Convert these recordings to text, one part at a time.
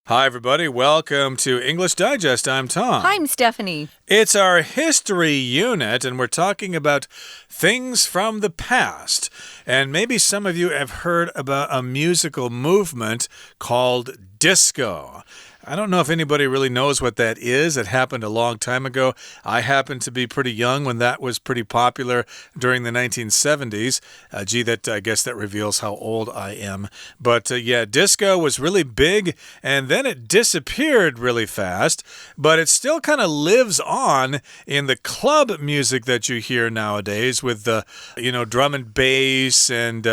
Hi, everybody. Welcome to English Digest. I'm Tom. Hi, I'm Stephanie. It's our history unit, and we're talking about things from the past. And maybe some of you have heard about a musical movement called disco. I don't know if anybody really knows what that is. It happened a long time ago. I happened to be pretty young when that was pretty popular during the 1970s. I guess that reveals how old I am. But yeah, disco was really big, and then it disappeared really fast. But it still kind of lives on in the club music that you hear nowadays with the, drum and bass and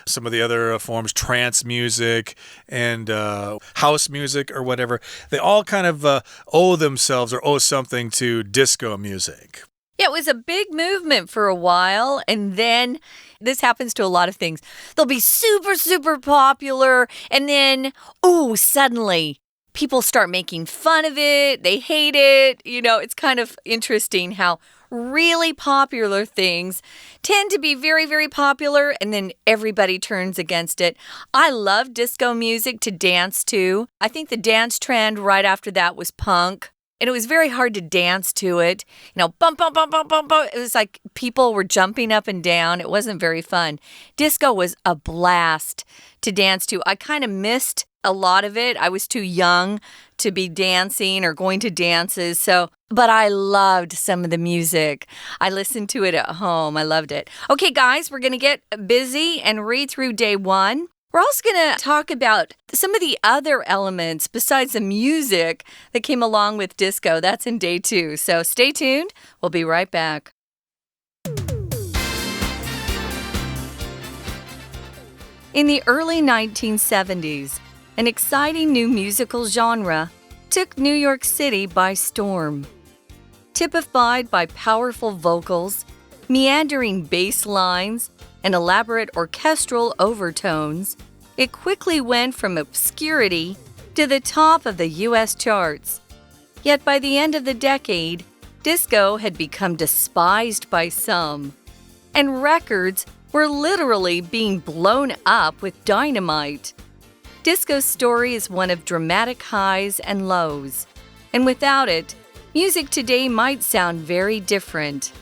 some of the other forms, trance music and house music or whatever. They all kind of owe themselves or owe something to disco music. Yeah, it was a big movement for a while, and then this happens to a lot of things. They'll be super, super popular, and then, suddenly people start making fun of it. They hate it. It's kind of interesting how really popular things tend to be very, very popular, and then everybody turns against it. I love disco music to dance to. I think the dance trend right after that was punk. And it was very hard to dance to it. Bump, bump, bump, bump, bump, bump. It was like people were jumping up and down. It wasn't very fun. Disco was a blast to dance to. I kind of missed a lot of it. I was too young to be dancing or going to dances. But I loved some of the music. I listened to it at home. I loved it. Okay, guys, we're going to get busy and read through day one. We're also going to talk about some of the other elements besides the music that came along with disco. That's in day two. So stay tuned. We'll be right back. In the early 1970s, an exciting new musical genre took New York City by storm. Typified by powerful vocals, meandering bass lines, and elaborate orchestral overtones, it quickly went from obscurity to the top of the U.S. charts. Yet by the end of the decade, disco had become despised by some, and records were literally being blown up with dynamite. Disco's story is one of dramatic highs and lows, and without it, music today might sound very different.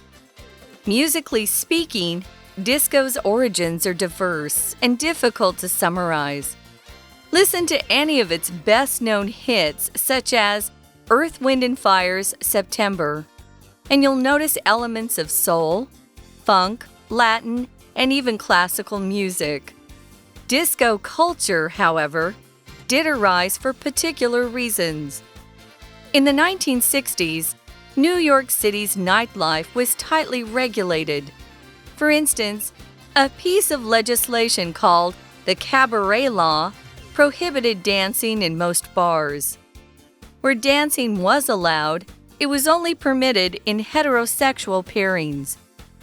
Musically speaking, disco's origins are diverse and difficult to summarize. Listen to any of its best-known hits, such as Earth, Wind & Fire's September, and you'll notice elements of soul, funk, Latin, and even classical music. Disco culture, however, did arise for particular reasons. In the 1960s, New York City's nightlife was tightly regulated. For instance, a piece of legislation called the Cabaret Law prohibited dancing in most bars. Where dancing was allowed, it was only permitted in heterosexual pairings.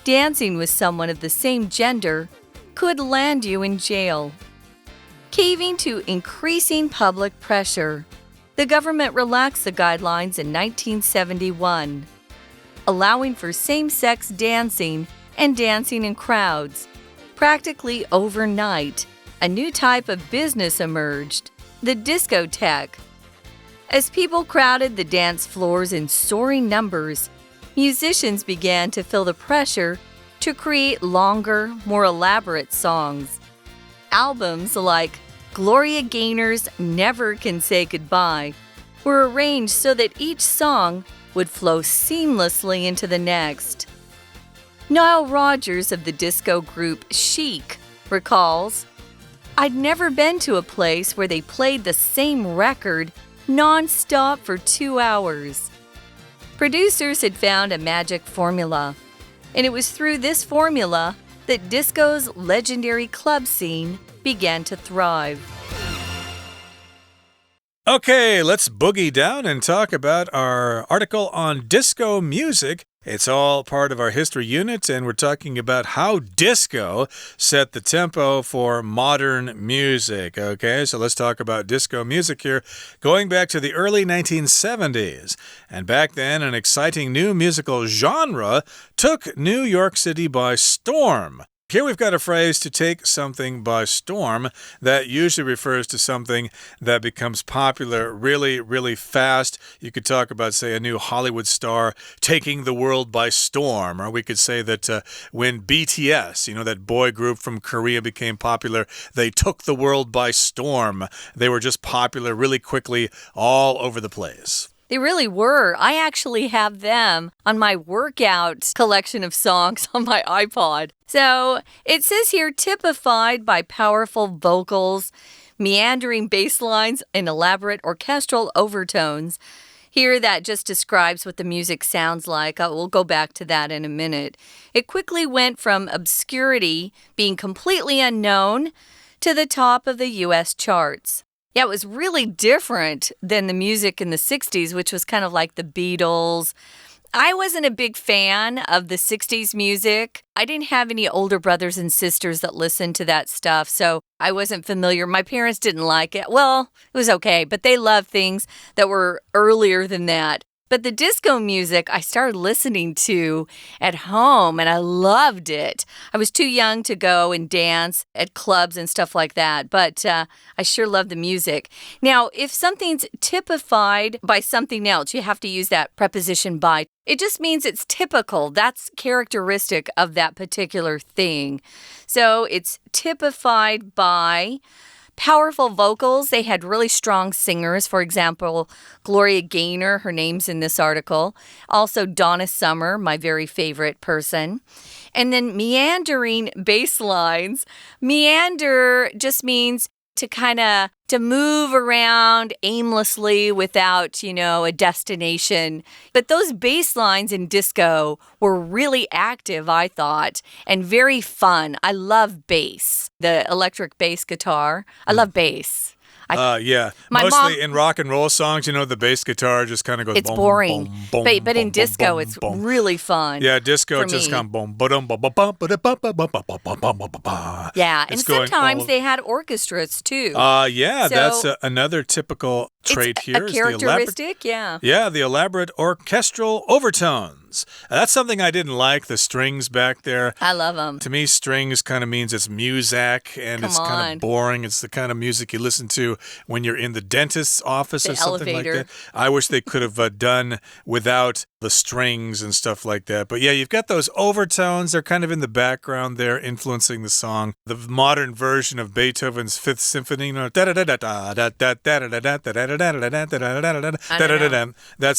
Dancing with someone of the same gender could land you in jail. Caving to increasing public pressure, the government relaxed the guidelines in 1971, allowing for same-sex dancing and dancing in crowds. Practically overnight, a new type of business emerged, the discotheque. As people crowded the dance floors in soaring numbers, musicians began to feel the pressure to create longer, more elaborate songs. Albums like Gloria Gaynor's Never Can Say Goodbye were arranged so that each song would flow seamlessly into the next. Niall Rogers of the disco group Chic recalls, "I'd never been to a place where they played the same record non-stop for 2 hours." Producers had found a magic formula, and it was through this formula that disco's legendary club scene began to thrive. Okay, let's boogie down and talk about our article on disco music. It's all part of our history unit, and we're talking about how disco set the tempo for modern music. Okay, so let's talk about disco music here, going back to the early 1970s. And back then, an exciting new musical genre took New York City by storm. Here we've got a phrase to take something by storm that usually refers to something that becomes popular really, really fast. You could talk about, say, a new Hollywood star taking the world by storm. Or we could say that when BTS, that boy group from Korea became popular, they took the world by storm. They were just popular really quickly all over the place. They really were. I actually have them on my workout collection of songs on my iPod. So it says here, typified by powerful vocals, meandering bass lines, and elaborate orchestral overtones. Here, that just describes what the music sounds like. We'll go back to that in a minute. It quickly went from obscurity, being completely unknown, to the top of the U.S. charts. Yeah, it was really different than the music in the 60s, which was kind of like the Beatles. I wasn't a big fan of the 60s music. I didn't have any older brothers and sisters that listened to that stuff, so I wasn't familiar. My parents didn't like it. Well, it was okay, but they loved things that were earlier than that. But the disco music I started listening to at home, and I loved it. I was too young to go and dance at clubs and stuff like that, but I sure love the music. Now, if something's typified by something else, you have to use that preposition by. It just means it's typical. That's characteristic of that particular thing. So it's typified by powerful vocals. They had really strong singers. For example, Gloria Gaynor, her name's in this article. Also, Donna Summer, my very favorite person. And then meandering bass lines. Meander just means to move around aimlessly without, a destination. But those bass lines in disco were really active, I thought, and very fun. I love bass, the electric bass guitar. I love bass. Yeah. Mostly in rock and roll songs, the bass guitar just kind of goes it's boom, boring. boom, boom, but in boom, disco, boom, it's boom. really fun. Yeah, disco just kind of boom, ba-dum, ba-ba-bum, ba-da-bum-ba-bum-ba-ba-ba-ba. Yeah, and sometimes all... they had orchestras too. Yeah, so that's another typical trait here. It's a characteristic, yeah. Yeah, the elaborate orchestral overtones. That's something I didn't like, the strings back there. I love them. To me, strings kind of means it's muzak, and it's kind of boring. It's the kind of music you listen to when you're in the dentist's office or something like that. I wish they could have done without the strings and stuff like that. But yeah, you've got those overtones. They're kind of in the background there, influencing the song. The modern version of Beethoven's Fifth Symphony, that's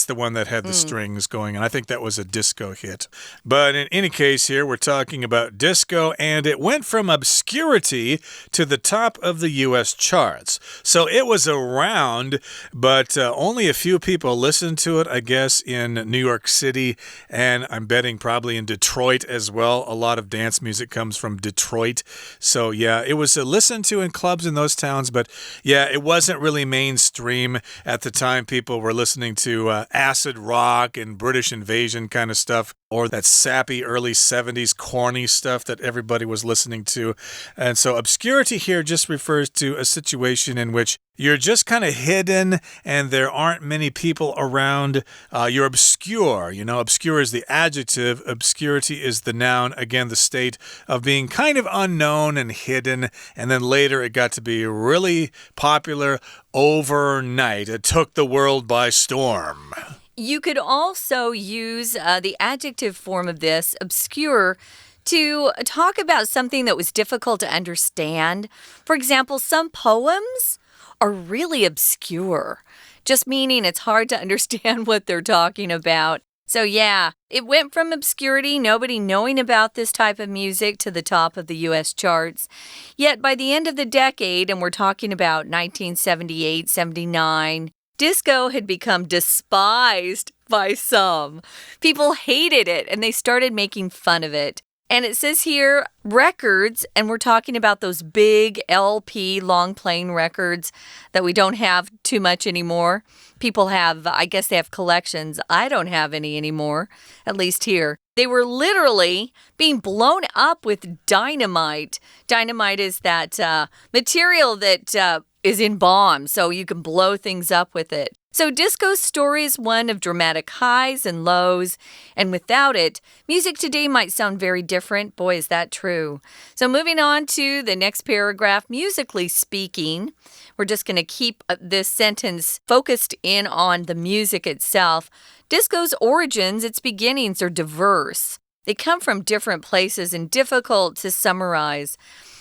the one that had the strings going, and I think that was a disco hit. But in any case here, we're talking about disco, and it went from obscurity to the top of the U.S. charts. So it was around, but only a few people listened to it, I guess, in New York City, and I'm betting probably in Detroit as well. A lot of dance music comes from Detroit. So yeah, it was listened to in clubs in those towns, but yeah, it wasn't really mainstream at the time. People were listening to acid rock and British Invasion kind of stuff, or that sappy early 70s corny stuff that everybody was listening to. And so obscurity here just refers to a situation in which you're just kind of hidden and there aren't many people around. You're obscure. Obscure is the adjective. Obscurity is the noun. Again, the state of being kind of unknown and hidden. And then later it got to be really popular overnight. It took the world by storm. You could also use the adjective form of this, obscure, to talk about something that was difficult to understand. For example, some poems are really obscure, just meaning it's hard to understand what they're talking about. So yeah, it went from obscurity, nobody knowing about this type of music, to the top of the U.S. charts. Yet by the end of the decade, and we're talking about 1978, 79, disco had become despised by some. People hated it, and they started making fun of it. And it says here, records, and we're talking about those big LP long-playing records that we don't have too much anymore. People have, I guess they have collections. I don't have any anymore, at least here. They were literally being blown up with dynamite. Dynamite is that material that is in bombs, so you can blow things up with it. So disco's story is one of dramatic highs and lows, and without it, music today might sound very different. Boy, is that true. So moving on to the next paragraph, musically speaking, we're just going to keep this sentence focused in on the music itself. Disco's origins, its beginnings are diverse. They come from different places and difficult to summarize.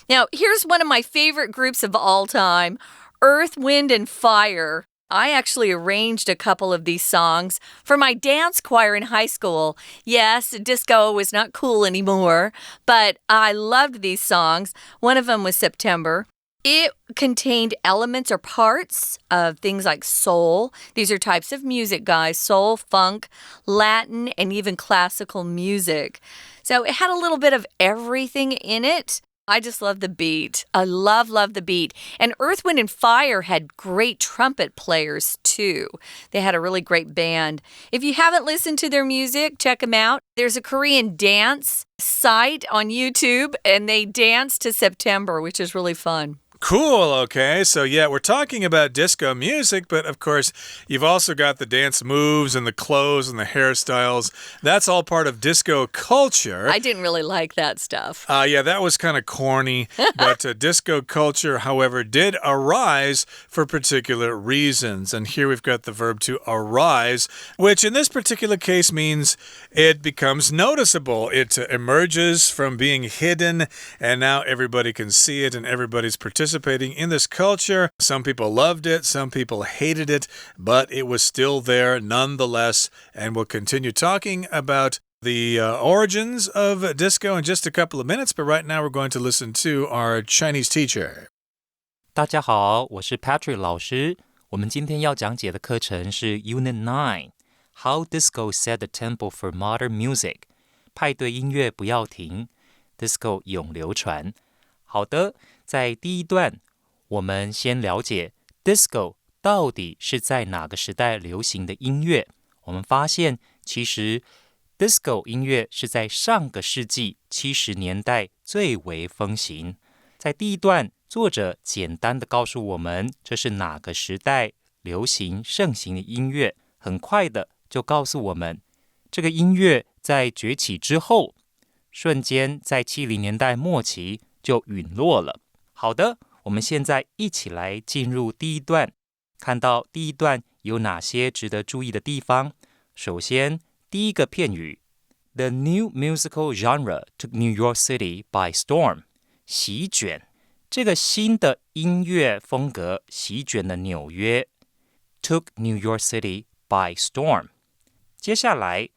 Now, here's one of my favorite groups of all time, Earth, Wind, and Fire. I actually arranged a couple of these songs for my dance choir in high school. Yes, disco was not cool anymore, but I loved these songs. One of them was September. It contained elements or parts of things like soul. These are types of music, guys. Soul, funk, Latin, and even classical music. So it had a little bit of everything in it. I just love the beat. I love the beat. And Earth, Wind, and Fire had great trumpet players, too. They had a really great band. If you haven't listened to their music, check them out. There's a Korean dance site on YouTube, and they dance to September, which is really fun. Cool, okay. So yeah, we're talking about disco music, but of course, you've also got the dance moves and the clothes and the hairstyles. That's all part of disco culture. I didn't really like that stuff. Yeah, that was kind of corny, but disco culture, however, did arise for particular reasons. And here we've got the verb to arise, which in this particular case means it becomes noticeable. It emerges from being hidden, and now everybody can see it and everybody's participating in this culture. Some people loved it, some people hated it, but it was still there nonetheless. And we'll continue talking about the origins of disco in just a couple of minutes, but right now we're going to listen to our Chinese teacher. 大家好，我是 Patrick 老师。我们今天要讲解的课程是 Unit9 How Disco Set the Tempo for Modern Music 派对音乐不要停 Disco 永流传。好的，在第一段，我们先了解 Disco 到底是在哪个时代流行的音乐。我们发现，其实 Disco 音乐是在上个世纪70年代最为风行。在第一段，作者简单的告诉我们这是哪个时代流行盛行的音乐，很快的就告诉我们，这个音乐在崛起之后，瞬间在70年代末期就陨落了。好的，我们现在一起来进入第一段，看到第一段有哪些值得注意的地方。首先，第一个片语 The new musical genre took New York City by storm 席卷，这个新的音乐风格席卷了纽约 took New York City by storm。 接下来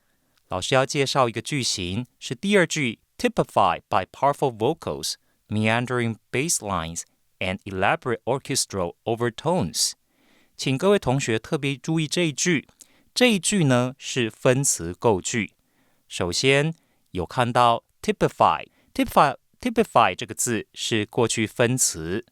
老师要介绍一个句型，是第二句 typified by powerful vocals Meandering Baselines and elaborate orchestral overtones。 请各位同学特别注意这一句，这一句呢是分词构句。首先有看到 typify 这个字是过去分词，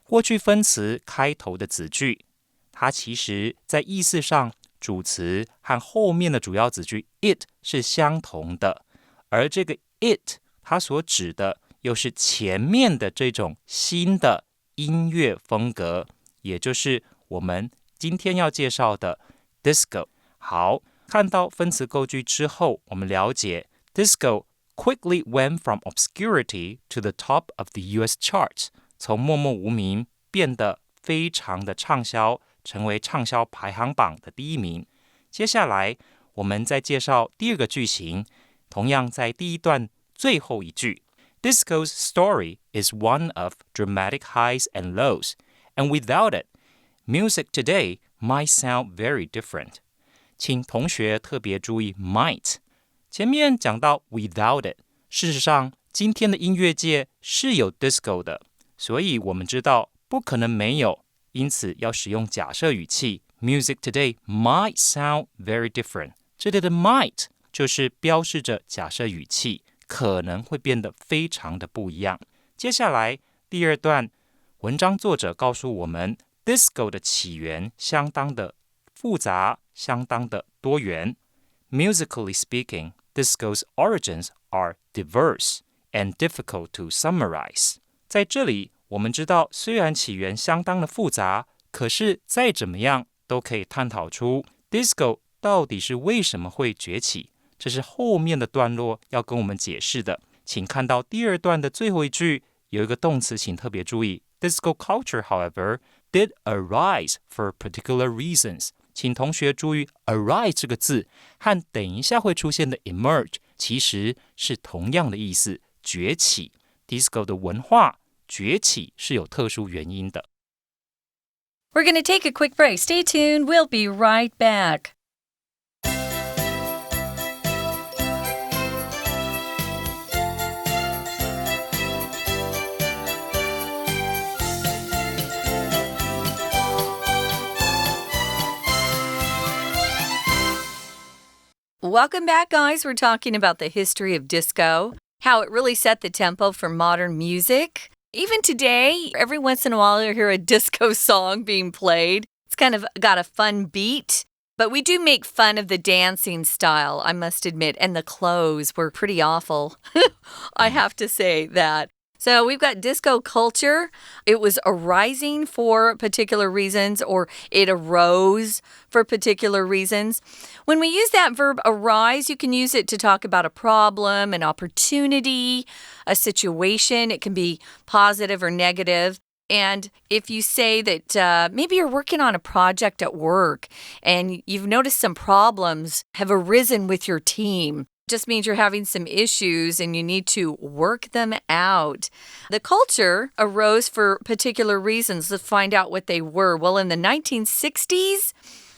过去分词开头的子句，它其实在意思上主词和后面的主要子句 it 是相同的，而这个 it 它所指的又是前面的这种新的音乐风格，也就是我们今天要介绍的 disco。 好，看到分词构句之后，我们了解 disco quickly went from obscurity to the top of the US charts， 从默默无名变得非常的畅销，成为畅销排行榜的第一名。接下来我们再介绍第二个句型，同样在第一段最后一句Disco's story is one of dramatic highs and lows, and without it, music today might sound very different. 请同学特别注意 might。 前面讲到 without it， 事实上今天的音乐界是有 disco 的，所以我们知道不可能没有，因此要使用假设语气 Music today might sound very different。 这里的 might 就是标示着假设语气，可能会变得非常的不一样。接下来第二段，文章作者告诉我们 disco 的起源相当的复杂，相当的多元。 Musically speaking, disco's origins are diverse and difficult to summarize。 在这里我们知道，虽然起源相当的复杂，可是再怎么样都可以探讨出 disco 到底是为什么会崛起。这是后面的段落要跟我们解释的。请看到第二段的最后一句，有一个动词，请特别注意。Disco culture, however, did arise for particular reasons. 请同学注意 arise 这个字和等一下会出现的 emerge 其实是同样的意思，崛起。Disco 的文化崛起是有特殊原因的。We're going to take a quick break. Stay tuned. We'll be right back. Welcome back, guys. We're talking about the history of disco, how it really set the tempo for modern music. Even today, every once in a while, you hear a disco song being played. It's kind of got a fun beat, but we do make fun of the dancing style, I must admit, and the clothes were pretty awful. I have to say that. So we've got disco culture. It was arising for particular reasons, or it arose for particular reasons. When we use that verb arise, you can use it to talk about a problem, an opportunity, a situation. It can be positive or negative. And if you say that maybe you're working on a project at work and you've noticed some problems have arisen with your team, just means you're having some issues and you need to work them out. The culture arose for particular reasons. Let's find out what they were. Well, in the 1960s,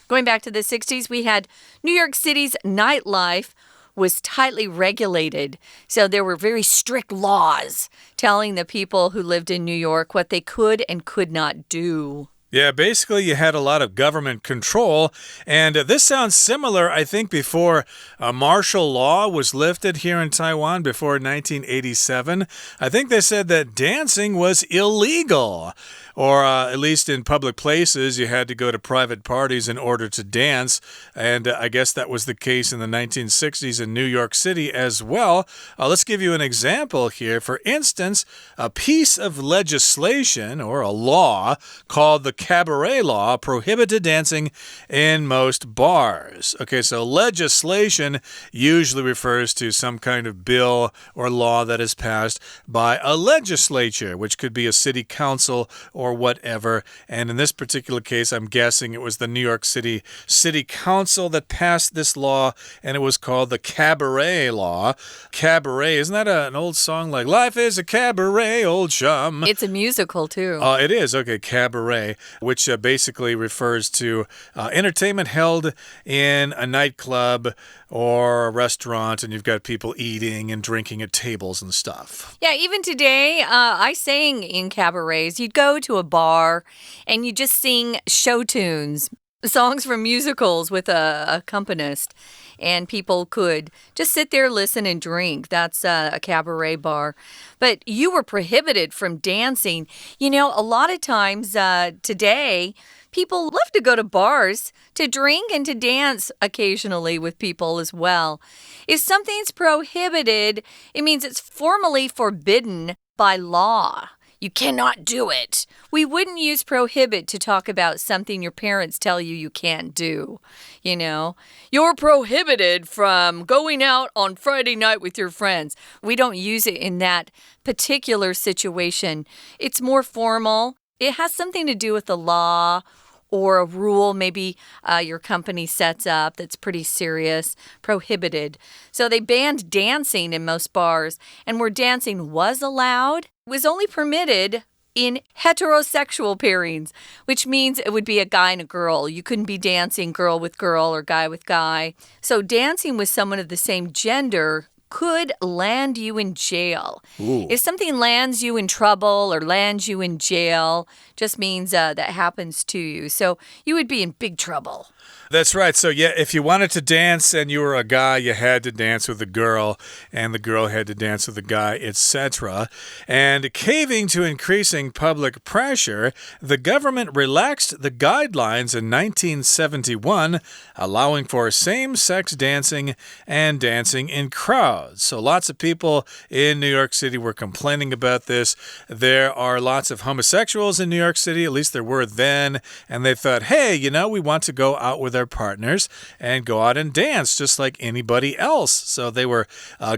going back to the 60s, we had New York City's nightlife was tightly regulated. So there were very strict laws telling the people who lived in New York what they could and could not do. Yeah, basically you had a lot of government control, and this sounds similar, I think, before martial law was lifted here in Taiwan before 1987. I think they said that dancing was illegal, or at least in public places, you had to go to private parties in order to dance, and I guess that was the case in the 1960s in New York City as well. Let's give you an example here. For instance, a piece of legislation or a law called the cabaret law prohibited dancing in most bars. Okay, so legislation usually refers to some kind of bill or law that is passed by a legislature, which could be a city council or whatever. And in this particular case, I'm guessing it was the New York City City Council that passed this law, and it was called the cabaret law. Cabaret, isn't that an old song like Life is a Cabaret, Old Chum? It's a musical, too. It is, okay, cabaret, which basically refers to entertainment held in a nightclub or a restaurant, and you've got people eating and drinking at tables and stuff. Yeah, even today, I sang in cabarets. You'd go to a bar and you just sing show tunes, songs from musicals with a accompanist, and people could just sit there, listen, and drink. That's a cabaret bar. But you were prohibited from dancing. You know, a lot of times today, people love to go to bars to drink and to dance occasionally with people as well. If something's prohibited, it means it's formally forbidden by law. You cannot do it. We wouldn't use prohibit to talk about something your parents tell you you can't do. You know, you're prohibited from going out on Friday night with your friends. We don't use it in that particular situation. It's more formal. It has something to do with the law or a rule maybe your company sets up that's pretty serious, prohibited. So they banned dancing in most bars, and where dancing was allowed, it was only permitted in heterosexual pairings, which means it would be a guy and a girl. You couldn't be dancing girl with girl or guy with guy. So dancing with someone of the same gender could land you in jail. Ooh. If something lands you in trouble or lands you in jail, just means that happens to you. So you would be in big trouble. That's right. So, yeah, if you wanted to dance and you were a guy, you had to dance with a girl, and the girl had to dance with a guy, etc. And caving to increasing public pressure, the government relaxed the guidelines in 1971, allowing for same-sex dancing and dancing in crowds. crowds. So lots of people in New York City were complaining about this. There are lots of homosexuals in New York City, at least there were then, and they thought, hey, you know, we want to go out with our partners and go out and dance just like anybody else. So they were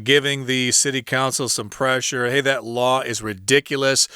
giving the city council some pressure. Hey, that law is ridiculous.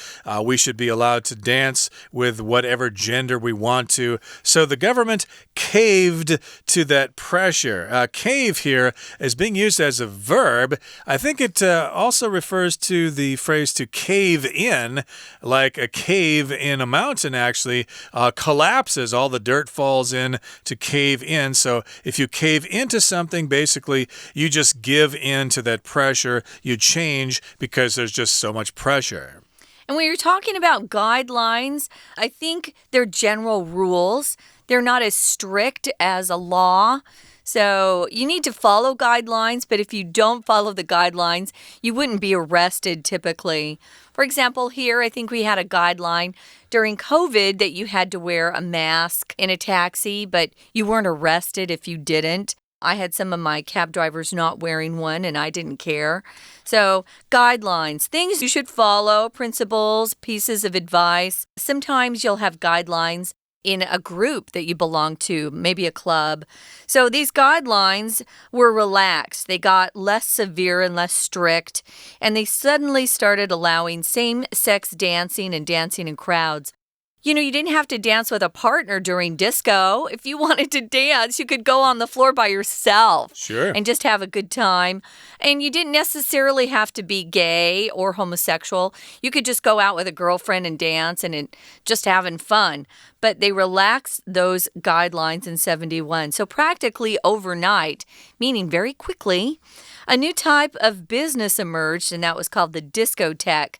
We should be allowed to dance with whatever gender we want to. So the government caved to that pressure. Cave here is being used as a verb. I think it also refers to the phrase to cave in, like a cave in a mountain actually collapses. All the dirt falls in to cave in. So if you cave into something, basically you just give in to that pressure. You change because there's just so much pressure. And when you're talking about guidelines, I think they're general rules. They're not as strict as a law. So you need to follow guidelines, but if you don't follow the guidelines, you wouldn't be arrested typically. For example, here, I think we had a guideline during COVID that you had to wear a mask in a taxi, but you weren't arrested if you didn't. I had some of my cab drivers not wearing one, and I didn't care. So, guidelines, things you should follow, principles, pieces of advice. Sometimes you'll have guidelines in a group that you belong to, maybe a club. So these guidelines were relaxed. They got less severe and less strict, and they suddenly started allowing same-sex dancing and dancing in crowds. You know, you didn't have to dance with a partner during disco. If you wanted to dance, you could go on the floor by yourself. Sure. And just have a good time. And you didn't necessarily have to be gay or homosexual. You could just go out with a girlfriend and dance and just having fun. But they relaxed those guidelines in 71. So practically overnight, meaning very quickly, a new type of business emerged, and that was called the discotheque.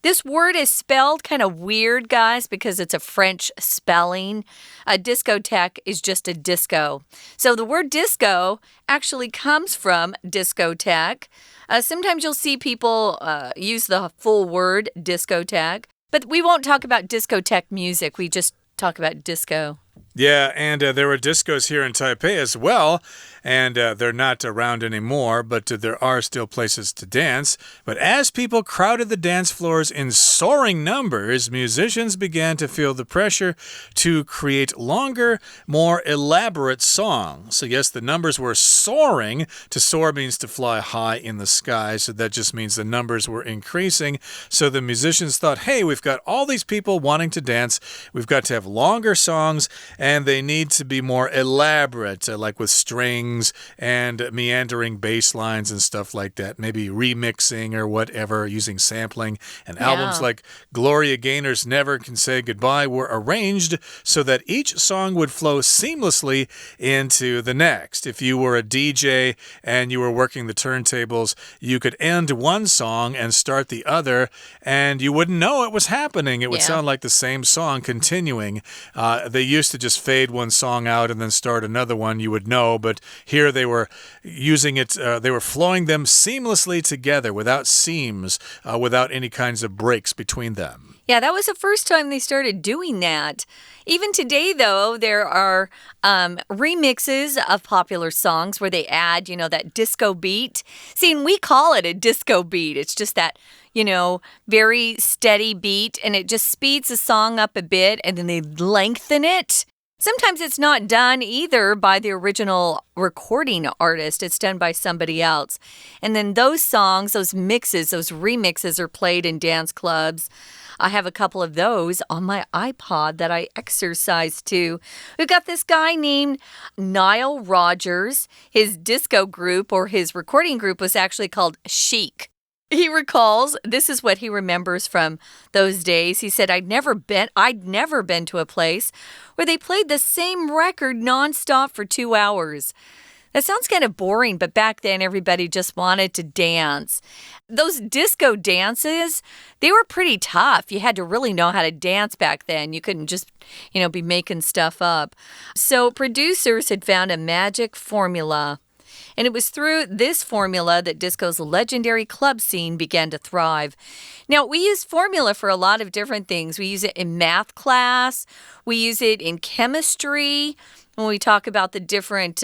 This word is spelled kind of weird, guys, because it's a French spelling. A discotheque is just a disco. So the word disco actually comes from discotheque. Sometimes you'll see people use the full word discotheque, but we won't talk about discotheque music. We just talk about disco. Yeah, and there were discos here in Taipei as well, and they're not around anymore, but there are still places to dance. But as people crowded the dance floors in soaring numbers, musicians began to feel the pressure to create longer, more elaborate songs. So yes, the numbers were soaring. To soar means to fly high in the sky, so that just means the numbers were increasing. So the musicians thought, hey, we've got all these people wanting to dance. We've got to have longer songs, and they need to be more elaborate, like with strings and meandering bass lines and stuff like that. Maybe remixing or whatever, using sampling. And albums like Gloria Gaynor's Never Can Say Goodbye were arranged so that each song would flow seamlessly into the next. If you were a DJ and you were working the turntables, you could end one song and start the other, and you wouldn't know it was happening. It would sound like the same song continuing. They used to just fade one song out and then start another one, you would know, but here they were using it, they were flowing them seamlessly together without seams, without any kinds of breaks between them. Yeah, that was the first time they started doing that. Even today, though, there are remixes of popular songs where they add, you know, that disco beat. See, and we call it a disco beat. It's just that, you know, very steady beat, and it just speeds the song up a bit, and then they lengthen it. Sometimes it's not done either by the original recording artist. It's done by somebody else. And then those songs, those mixes, those remixes are played in dance clubs. I have a couple of those on my iPod that I exercise to. We've got this guy named Niall Rogers. His disco group or his recording group was actually called Chic. He recalls, this is what he remembers from those days. He said, I'd never been to a place where they played the same record nonstop for 2 hours. That sounds kind of boring, but back then everybody just wanted to dance. Those disco dances, they were pretty tough. You had to really know how to dance back then. You couldn't just, you know, be making stuff up. So producers had found a magic formula. And it was through this formula that disco's legendary club scene began to thrive. Now, we use formula for a lot of different things. We use it in math class. We use it in chemistry when we talk about the different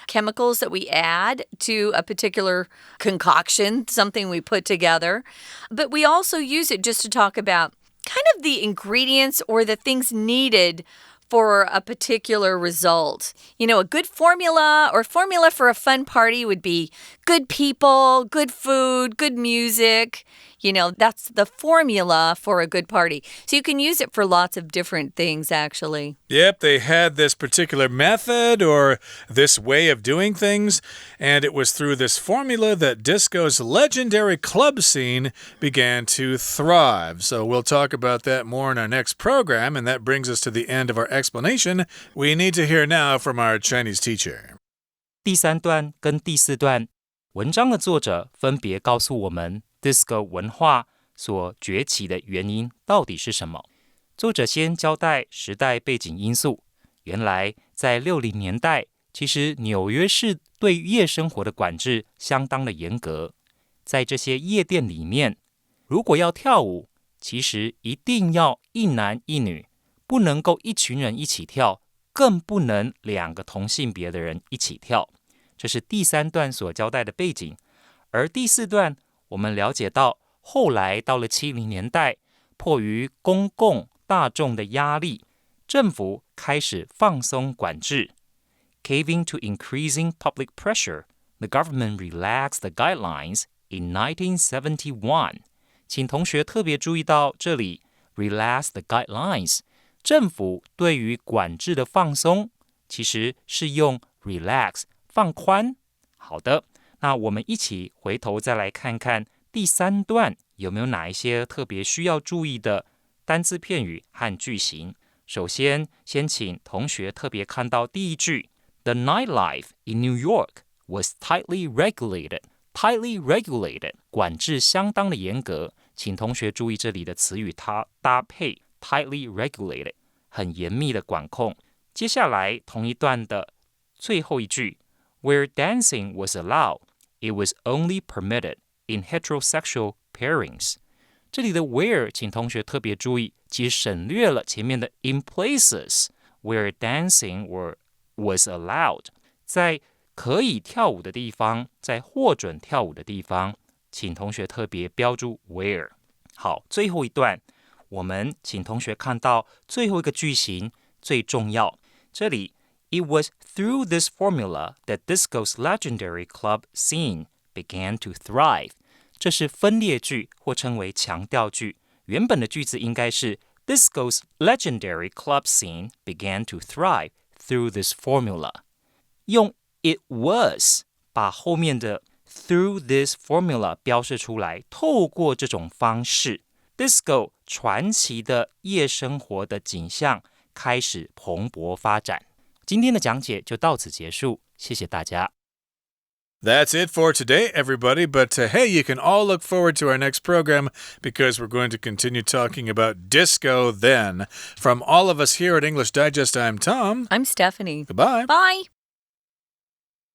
chemicals that we add to a particular concoction, something we put together. But we also use it just to talk about kind of the ingredients or the things needed for a particular result. You know, a good formula or formula for a fun party would be good people, good food, good music. You know, that's the formula for a good party. So you can use it for lots of different things, actually. Yep, they had this particular method or this way of doing things, and it was through this formula that disco's legendary club scene began to thrive. So we'll talk about that more in our next program, and that brings us to the end of our explanation. We need to hear now from our Chinese teacher. 第3段跟第4段，文章的作者分别告诉我们Disco 文化所崛起的原因到底是什么？作者先交代时代背景因素。原来在60年代，其实纽约市对夜生活的管制相当的严格。在这些夜店里面，如果要跳舞，其实一定要一男一女，不能够一群人一起跳，更不能2个同性别的人一起跳。这是第3段所交代的背景。而第4段我们了解到，后来到了70年代，迫于公共大众的压力，政府开始放松管制。Caving to increasing public pressure, the government relaxed the guidelines in 1971. 请同学特别注意到这里 relax the guidelines. 政府对于管制的放松，其实是用 relax 放宽。好的。那我们一起回头再来看看第3段有没有哪一些特别需要注意的单字片语和句型。首先，先请同学特别看到第一句 The nightlife in New York was tightly regulated. Tightly regulated 管制相当的严格，请同学注意这里的词语它搭配 tightly regulated 很严密的管控。接下来同一段的最后一句 Where dancing was allowed,It was only permitted in heterosexual pairings. 这里的 where 请同学特别注意，其实省略了前面的 in places where dancing was allowed. 在可以跳舞的地方，在获准跳舞的地方，请同学特别标注 where. 好，最后一段，我们请同学看到最后一个句型最重要，这里It was through this formula that disco's legendary club scene began to thrive. 这是分裂句或称为强调句。原本的句子应该是 Disco's legendary club scene began to thrive through this formula. 用 it was 把后面的 through this formula 标示出来，透过这种方式 Disco 传奇的夜生活的景象开始蓬勃发展。今天的讲解就到此结束，谢谢大家。That's it for today, everybody. But hey, you can all look forward to our next program because we're going to continue talking about disco then. From all of us here at English Digest, I'm Tom. I'm Stephanie. Goodbye. Bye.